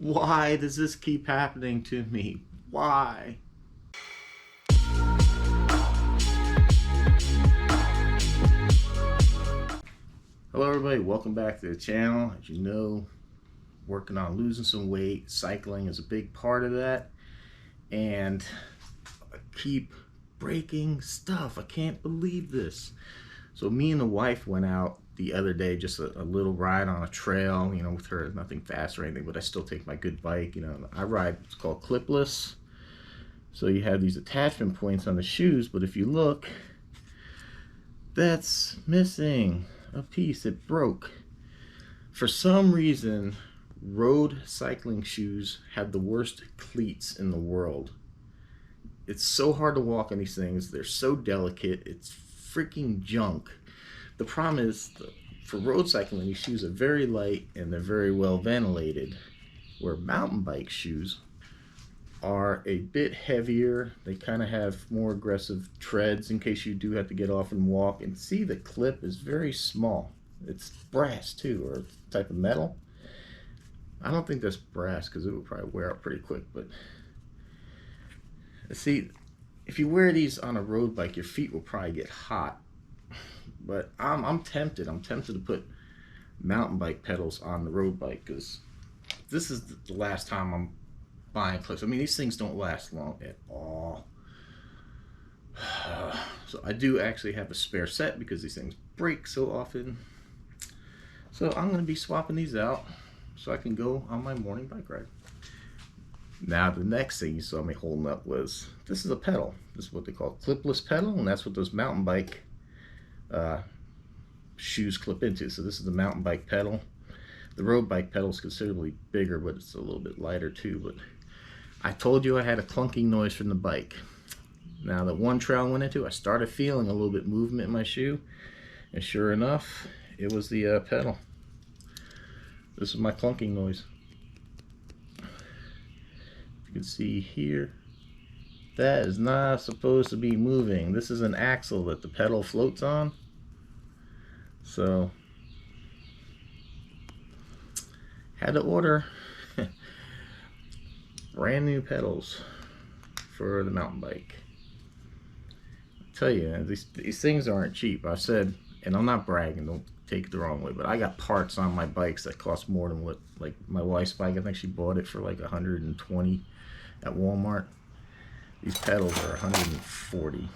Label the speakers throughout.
Speaker 1: Why does this keep happening to me? Why? Hello everybody, welcome back to the channel. As you know, working on losing some weight. Cycling is a big part of that. And I keep breaking stuff. I can't believe this. So me and the wife went out the other day, just a little ride on a trail, you know, with her, nothing fast or anything, but I still take my good bike, you know. I ride, it's called clipless. So you have these attachment points on the shoes, but if you look, that's missing a piece. It broke. For some reason, road cycling shoes have the worst cleats in the world. It's so hard to walk on these things. They're so delicate. It's freaking junk. The problem is, for road cycling, these shoes are very light and they're very well ventilated, where mountain bike shoes are a bit heavier. They kind of have more aggressive treads in case you do have to get off and walk. And see, the clip is very small. It's brass too, or a type of metal. I don't think that's brass because it would probably wear out pretty quick. But see, if you wear these on a road bike, your feet will probably get hot. But I'm tempted. I'm tempted to put mountain bike pedals on the road bike, because this is the last time I'm buying clips. I mean, these things don't last long at all. So I do actually have a spare set because these things break so often. So I'm going to be swapping these out so I can go on my morning bike ride. Now the next thing you saw me holding up was, this is a pedal. This is what they call a clipless pedal, and that's what those mountain bike shoes clip into. So this is the mountain bike pedal. The road bike pedal is considerably bigger, but it's a little bit lighter too. But I told you I had a clunking noise from the bike. Now the one trail I went into, I started feeling a little bit movement in my shoe, and sure enough, it was the pedal. This is my clunking noise. You can see here, that is not supposed to be moving. This is an axle that the pedal floats on. So had to order brand new pedals for the mountain bike. I tell you, these things aren't cheap. I said, and I'm not bragging, don't take it the wrong way, but I got parts on my bikes that cost more than what, like my wife's bike, I think she bought it for like 120 at Walmart. These pedals are 140.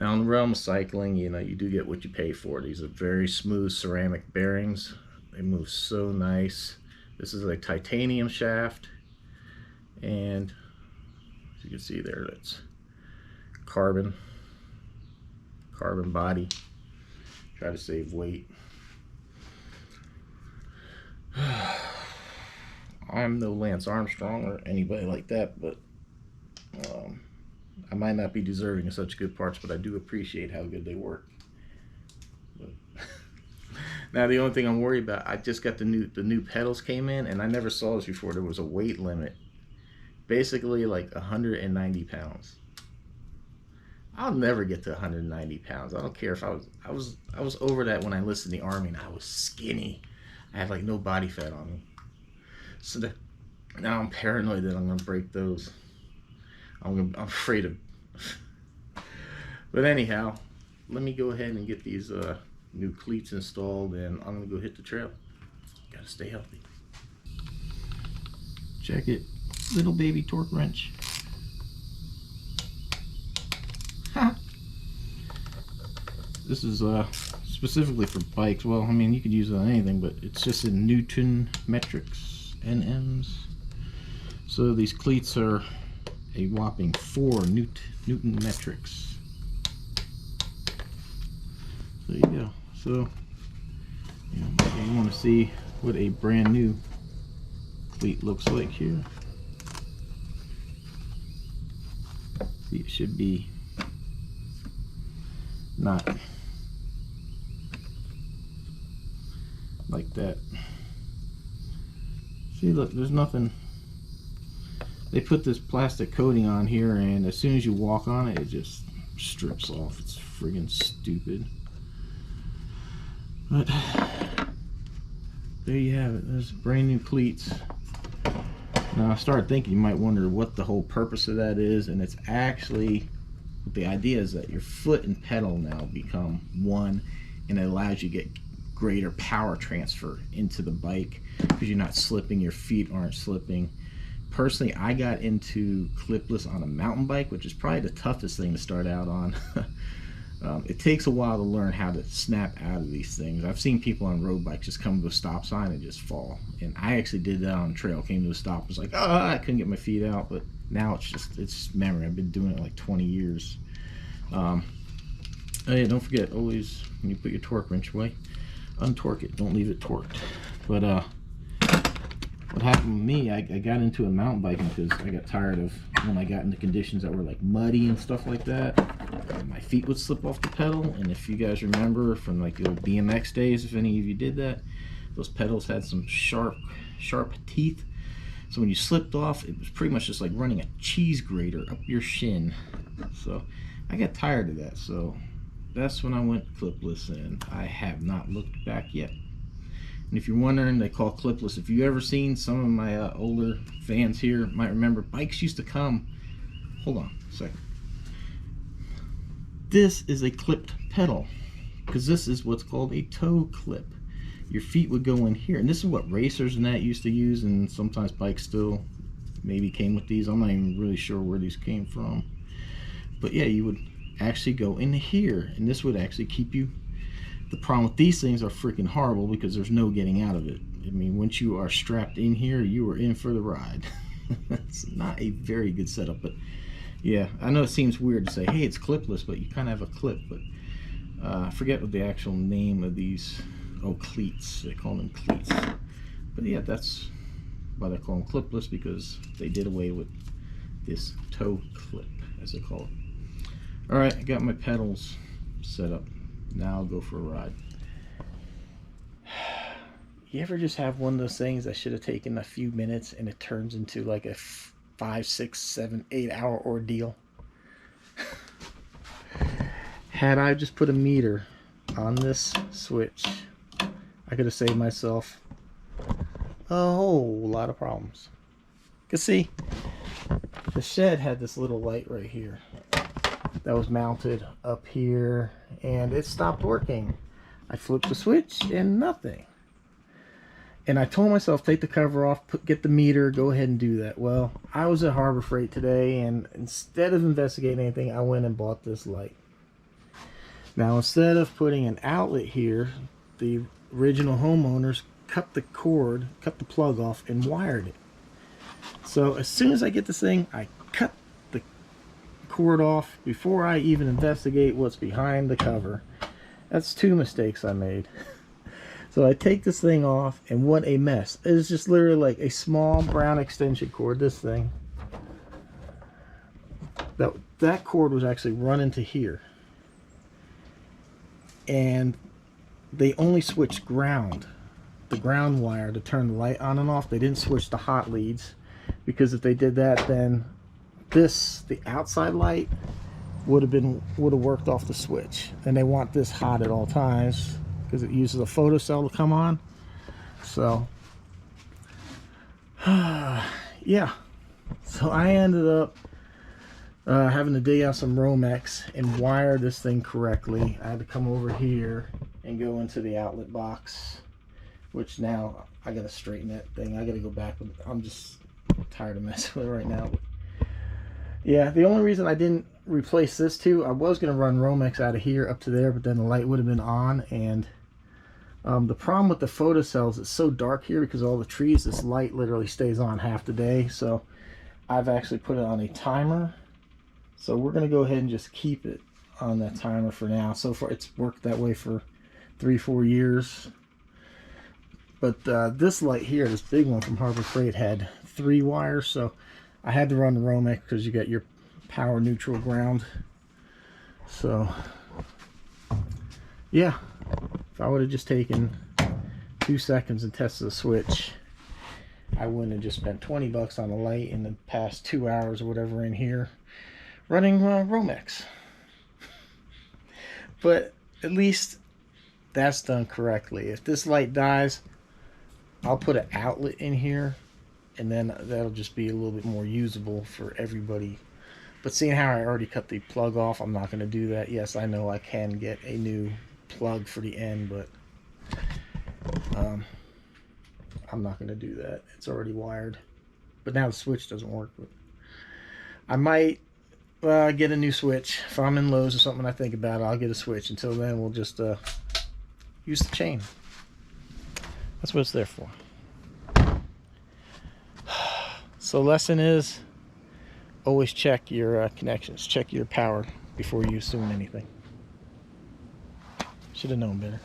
Speaker 1: Now in the realm of cycling, you know, you do get what you pay for. These are very smooth ceramic bearings. They move so nice. This is a titanium shaft, and as you can see there, that's carbon body. Try to save weight. I'm no Lance Armstrong or anybody like that, but I might not be deserving of such good parts, but I do appreciate how good they work. But now the only thing I'm worried about, I just got the new pedals came in, and I never saw this before. There was a weight limit, basically like 190 pounds. I'll never get to 190 pounds. I don't care if I was over that when I enlisted in the Army, and I was skinny. I had like no body fat on me. So now I'm paranoid that I'm gonna break those. I'm afraid of. But anyhow, let me go ahead and get these new cleats installed, and I'm gonna go hit the trail. Gotta stay healthy. Check it, little baby torque wrench. This is specifically for bikes. Well, I mean, you could use it on anything, but it's just in Newton metrics, NMs. So these cleats are a whopping 4 Newton metrics. There you go. So you want to see what a brand new cleat looks like here. See, it should be not like that. See, look, there's nothing. They put this plastic coating on here, and as soon as you walk on it, it just strips off. It's friggin' stupid. But there you have it. There's brand new cleats. Now I started thinking you might wonder what the whole purpose of that is, and it's actually, the idea is that your foot and pedal now become one, and it allows you to get greater power transfer into the bike because you're not slipping, your feet aren't slipping. Personally, I got into clipless on a mountain bike, which is probably the toughest thing to start out on. It takes a while to learn how to snap out of these things. I've seen people on road bikes just come to a stop sign and just fall. And I actually did that on trail. Came to a stop, was like, oh, I couldn't get my feet out. But now it's memory. I've been doing it like 20 years. Oh yeah, don't forget, always when you put your torque wrench away, untorque it. Don't leave it torqued. But what happened with me, I got into a mountain biking because I got tired of when I got into conditions that were like muddy and stuff like that. My feet would slip off the pedal, and if you guys remember from like the old BMX days, if any of you did that, those pedals had some sharp teeth. So when you slipped off, it was pretty much just like running a cheese grater up your shin. So I got tired of that. So that's when I went clipless, and I have not looked back yet. And if you're wondering, they call clipless. If you've ever seen some of my older fans here might remember, bikes used to come. Hold on a second. This is a clipped pedal because this is what's called a toe clip. Your feet would go in here, and this is what racers and that used to use, and sometimes bikes still maybe came with these. I'm not even really sure where these came from, but yeah, you would actually go in here, and this would actually keep you. The problem with these things are freaking horrible because there's no getting out of it. I mean, once you are strapped in here, you are in for the ride. It's not a very good setup, but yeah, I know it seems weird to say, hey, it's clipless, but you kind of have a clip. But I forget what the actual name of these, cleats. They call them cleats. But yeah, that's why they call them clipless, because they did away with this toe clip, as they call it. All right, I got my pedals set up. Now I'll go for a ride. You ever just have one of those things that should have taken a few minutes and it turns into like a 5, 6, 7, 8 hour ordeal? Had I just put a meter on this switch, I could have saved myself a whole lot of problems. Cause see, the shed had this little light right here that was mounted up here, and it stopped working. I flipped the switch and nothing. And I told myself, take the cover off, get the meter, go ahead and do that. Well, I was at Harbor Freight today, and instead of investigating anything, I went and bought this light. Now, instead of putting an outlet here, the original homeowners cut the cord, cut the plug off, and wired it. So as soon as I get this thing, I cut the cord off before I even investigate what's behind the cover. That's 2 mistakes I made. So I take this thing off, and what a mess. It's just literally like a small brown extension cord, this thing. That cord was actually running to here. And they only switched ground, the ground wire, to turn the light on and off. They didn't switch the hot leads, because if they did that, then the outside light would have worked off the switch. And they want this hot at all times because it uses a photocell to come on. So yeah, so I ended up having to dig out some Romex and wire this thing correctly. I had to come over here and go into the outlet box, which now I gotta straighten that thing. I gotta go back. I'm just tired of messing with it right now. But yeah, the only reason I didn't replace this too, I was gonna run Romex out of here up to there, but then the light would have been on. And the problem with the photocells, it's so dark here because of all the trees, this light literally stays on half the day. So I've actually put it on a timer. So we're going to go ahead and just keep it on that timer for now. So far it's worked that way for 3-4 years. But this light here, this big one from Harbor Freight, had 3 wires. So I had to run the Romex because you got your power neutral ground. So yeah, if I would have just taken 2 seconds and tested the switch, I wouldn't have just spent 20 bucks on the light in the past 2 hours or whatever in here running Romex. But at least that's done correctly. If this light dies, I'll put an outlet in here and then that'll just be a little bit more usable for everybody. But seeing how I already cut the plug off, I'm not going to do that. Yes, I know I can get a new plug for the end, but I'm not going to do that. It's already wired. But now the switch doesn't work. But I might get a new switch. If I'm in Lowe's or something I think about it, I'll get a switch. Until then, we'll just use the chain. That's what it's there for. So lesson is, always check your connections. Check your power before you assume anything. Should have known better.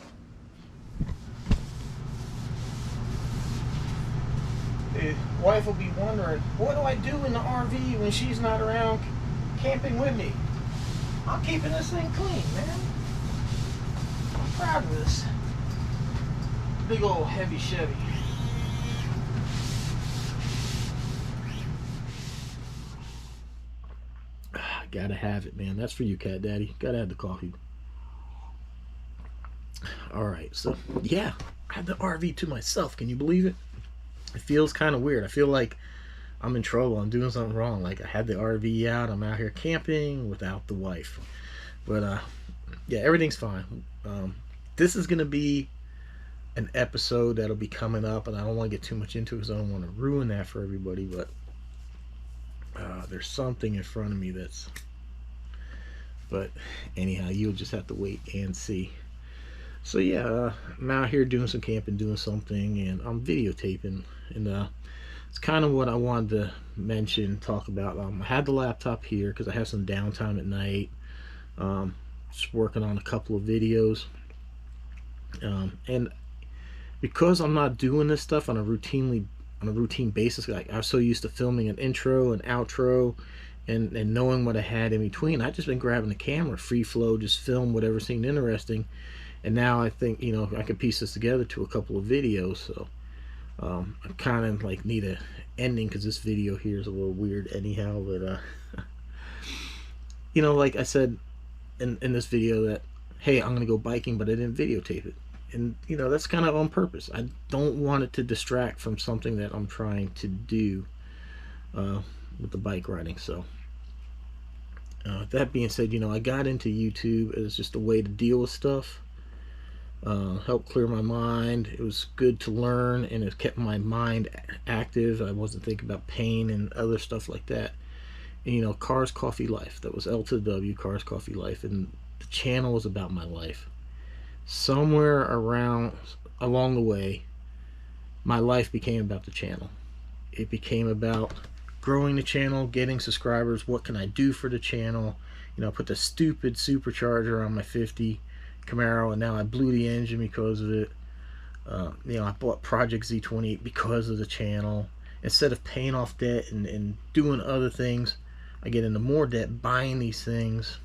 Speaker 1: The wife will be wondering, what do I do in the RV when she's not around camping with me? I'm keeping this thing clean, man. I'm proud of this. Big old heavy Chevy. Gotta have it, man. That's for you, Cat Daddy. Gotta have the coffee. Alright, so yeah, I had the RV to myself. Can you believe it? It feels kind of weird. I feel like I'm in trouble. I'm doing something wrong. Like I had the RV out. I'm out here camping without the wife. But yeah, everything's fine. This is gonna be an episode that'll be coming up, and I don't want to get too much into it because I don't want to ruin that for everybody. But there's something in front of me that's. But anyhow, you'll just have to wait and see. So yeah, I'm out here doing some camping, doing something, and I'm videotaping, and it's kind of what I wanted to mention, talk about. I had the laptop here because I have some downtime at night, just working on a couple of videos, and because I'm not doing this stuff on a routine basis, like I was so used to filming an intro and outro and knowing what I had in between, I've just been grabbing the camera, free flow, just film whatever seemed interesting. And now I think, you know, I can piece this together to a couple of videos. So I kind of like need a ending because this video here is a little weird anyhow. But you know, like I said in this video that, hey, I'm gonna go biking, but I didn't videotape it. And you know, that's kind of on purpose. I don't want it to distract from something that I'm trying to do with the bike riding. So that being said, you know, I got into YouTube as just a way to deal with stuff, help clear my mind. It was good to learn, and it kept my mind active. I wasn't thinking about pain and other stuff like that. And you know, Cars Coffee Life, that was L to the W, Cars Coffee Life, and the channel was about my life. Somewhere along the way, my life became about the channel. It became about growing the channel, getting subscribers. What can I do for the channel? You know, I put the stupid supercharger on my 50 Camaro, and now I blew the engine because of it. You know, I bought Project Z28 because of the channel. Instead of paying off debt and doing other things, I get into more debt buying these things.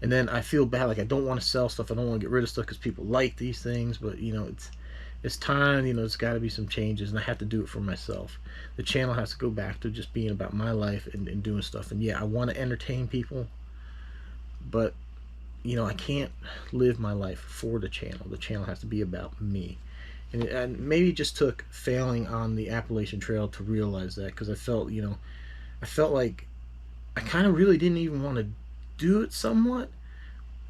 Speaker 1: And then I feel bad, like I don't want to sell stuff. I don't want to get rid of stuff because people like these things. But you know, it's time. You know, there's got to be some changes, and I have to do it for myself. The channel has to go back to just being about my life and doing stuff. And yeah, I want to entertain people, but you know, I can't live my life for the channel. The channel has to be about me. And maybe it just took failing on the Appalachian Trail to realize that, because I felt, you know, I felt like I kind of really didn't even want to do it somewhat,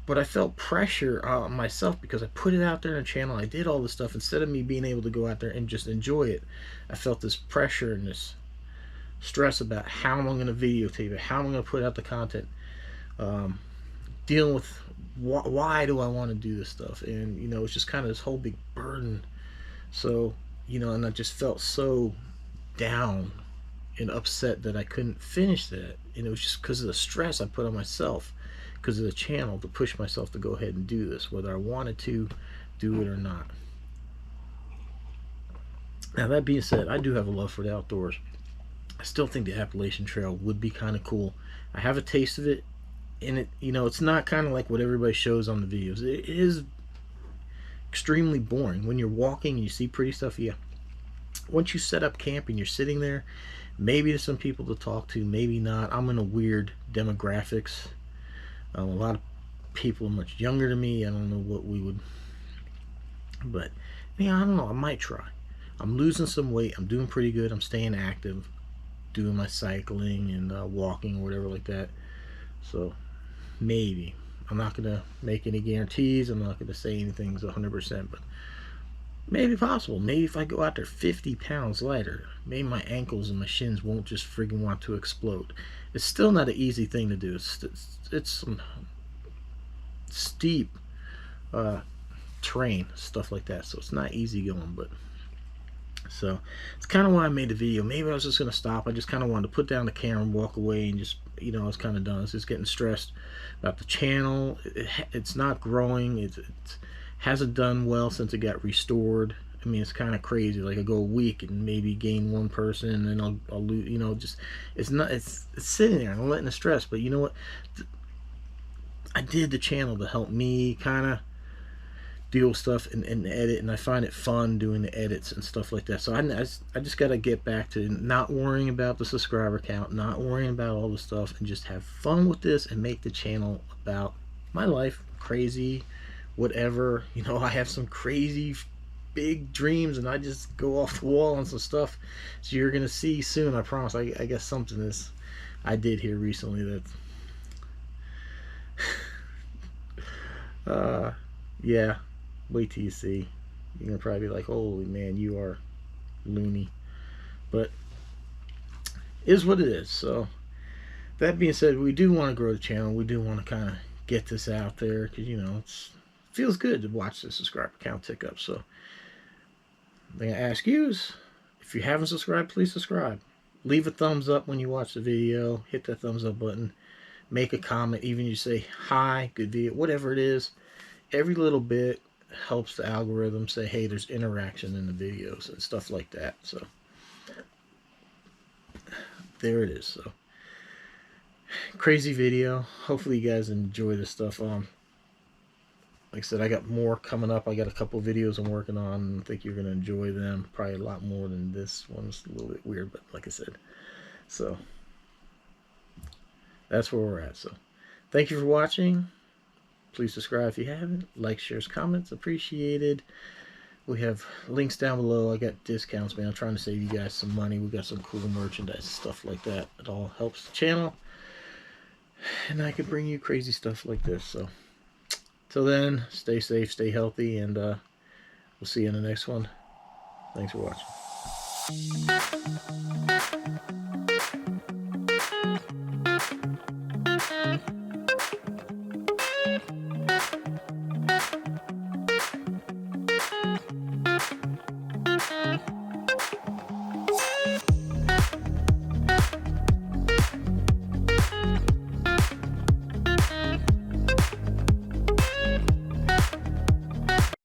Speaker 1: but I felt pressure on myself because I put it out there in the channel. I did all this stuff. Instead of me being able to go out there and just enjoy it, I felt this pressure and this stress about how am I going to videotape it, how am I going to put out the content, dealing with why do I want to do this stuff. And you know, it's just kind of this whole big burden. So you know, and I just felt so down and upset that I couldn't finish that. And it was just because of the stress I put on myself because of the channel to push myself to go ahead and do this, whether I wanted to do it or not. Now that being said, I do have a love for the outdoors. I still think the Appalachian Trail would be kind of cool. I have a taste of it, and it, you know, it's not kind of like what everybody shows on the videos. It is extremely boring. When you're walking and you see pretty stuff, yeah. Once you set up camp and you're sitting there, maybe there's some people to talk to, maybe not. I'm in a weird demographics. A lot of people are much younger than me. I don't know what we would, but yeah, I don't know. I might try. I'm losing some weight. I'm doing pretty good. I'm staying active, doing my cycling and walking or whatever like that. So maybe. I'm not going to make any guarantees. I'm not going to say anything's 100%, but maybe possible. Maybe if I go out there 50 pounds lighter, maybe my ankles and my shins won't just friggin' want to explode. It's still not an easy thing to do. It's some steep terrain, stuff like that. So it's not easy going, but so it's kind of why I made the video. Maybe I was just gonna stop. I just kind of wanted to put down the camera and walk away and just, you know, I was kind of done. I was just getting stressed about the channel. It's not growing. It hasn't done well since it got restored. I mean, it's kind of crazy. Like I go a week and maybe gain one person, and then I'll lose. You know, just it's sitting there. I'm letting it stress. But you know what? I did the channel to help me kind of deal with stuff and edit, and I find it fun doing the edits and stuff like that. So I just got to get back to not worrying about the subscriber count, not worrying about all the stuff, and just have fun with this and make the channel about my life, crazy, whatever. You know, I have some crazy big dreams and I just go off the wall on some stuff. So you're gonna see soon, I promise. I guess something is I did here recently that yeah, wait till you see. You're gonna probably be like, holy man, you are loony. But it is what it is. So that being said, we do want to grow the channel. We do want to kind of get this out there because, you know, it feels good to watch the subscriber count tick up. So the thing I ask you is, if you haven't subscribed, please subscribe. Leave a thumbs up when you watch the video. Hit that thumbs up button. Make a comment. Even you say hi, good video, whatever it is. Every little bit helps the algorithm say, hey, there's interaction in the videos and stuff like that. So there it is. So crazy video. Hopefully you guys enjoy this stuff. Like I said, I got more coming up. I got a couple videos I'm working on. I think you're going to enjoy them. Probably a lot more than this one. It's a little bit weird, but like I said. So that's where we're at. So thank you for watching. Please subscribe if you haven't. Like, shares, comments. Appreciated. We have links down below. I got discounts, man. I'm trying to save you guys some money. We got some cool merchandise, stuff like that. It all helps the channel. And I can bring you crazy stuff like this. So till then, stay safe, stay healthy, and we'll see you in the next one. Thanks for watching.